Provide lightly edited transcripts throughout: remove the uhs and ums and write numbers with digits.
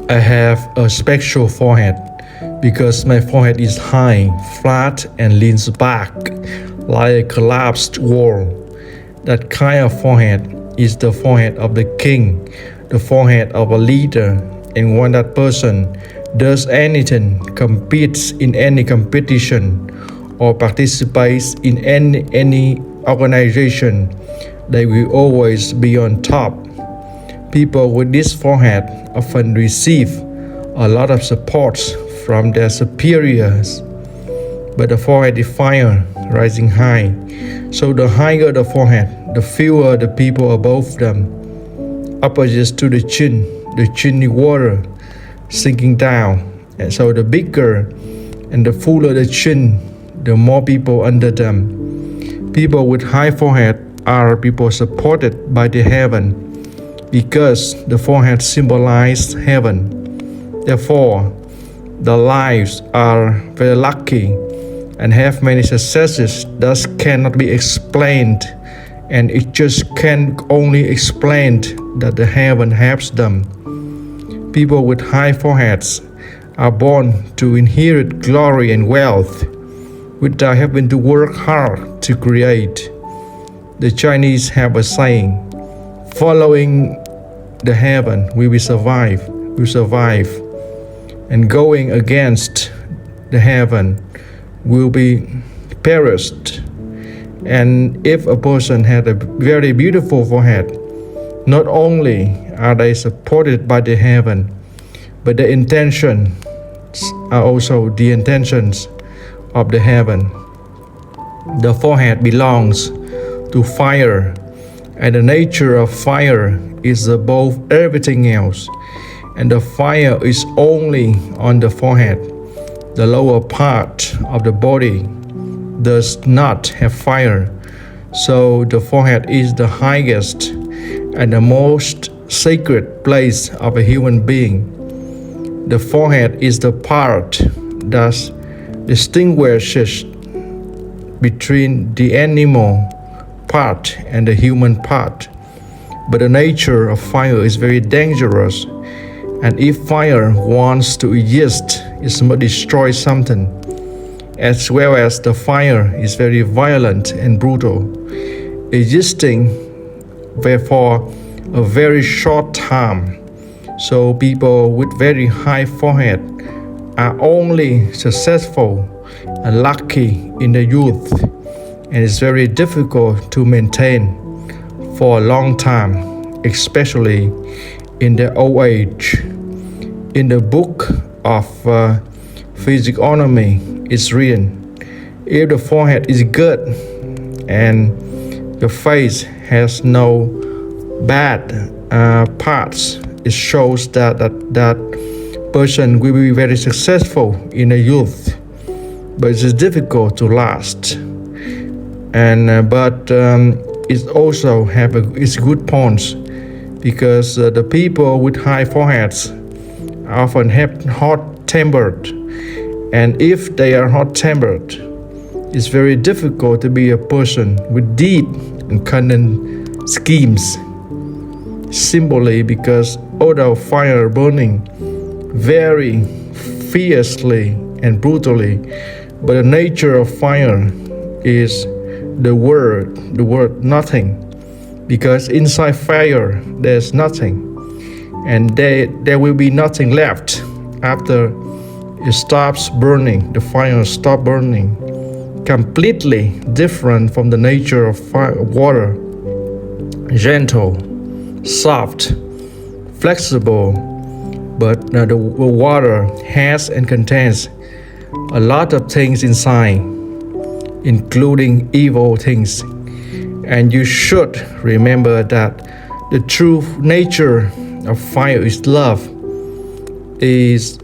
I have a special forehead because my forehead is high, flat, and leans back like a collapsed wall. That kind of forehead is the forehead of the king, the forehead of a leader, and when that person does anything, competes in any competition, or participates in any organization, they will always be on top. People with this forehead often receive a lot of support from their superiors, but the forehead is fire rising high. So the higher the forehead, the fewer the people above them. Opposites to the chin is water sinking down, and so the bigger and the fuller the chin, the more people under them. People with high forehead are people supported by the heaven, because the forehead symbolizes heaven. Therefore, the lives are very lucky and have many successes, thus cannot be explained, and it just can only explain that the heaven helps them. People with high foreheads are born to inherit glory and wealth without having to work hard to create. The Chinese have a saying, following the heaven we will survive, and going against the heaven will be perished. And if a person had a very beautiful forehead, not only are they supported by the heaven, but the intentions are also the intentions of the heaven. The forehead belongs to fire, and the nature of fire is above everything else, and the fire is only on the forehead. The lower part of the body does not have fire, so the forehead is the highest and the most sacred place of a human being. The forehead is the part that distinguishes between the animal part and the human part. But the nature of fire is very dangerous, and if fire wants to exist, it must destroy something, as well as the fire is very violent and brutal, existing for a very short time. So people with very high forehead are only successful and lucky in the youth, and it's very difficult to maintain for a long time, especially in the old age. In the book of physiognomy, it's written, if the forehead is good and the face has no bad parts, it shows that person will be very successful in the youth, but it's difficult to last. And but it also have its good points, because the people with high foreheads often have hot-tempered, and if they are hot-tempered, it's very difficult to be a person with deep and cunning schemes. Simply because although fire burning very fiercely and brutally, but the nature of fire is the word nothing, because inside fire there's nothing, and there will be nothing left after it stops burning. The fire stops burning, completely different from the nature of water, gentle, soft, flexible, but the water has and contains a lot of things inside, including evil things. And you should remember that the true nature of fire is love, is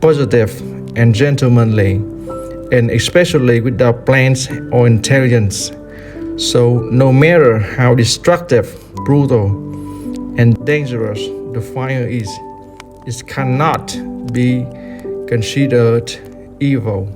positive and gentlemanly, and especially without plans or intelligence. So no matter how destructive, brutal, and dangerous the fire is, it cannot be considered evil.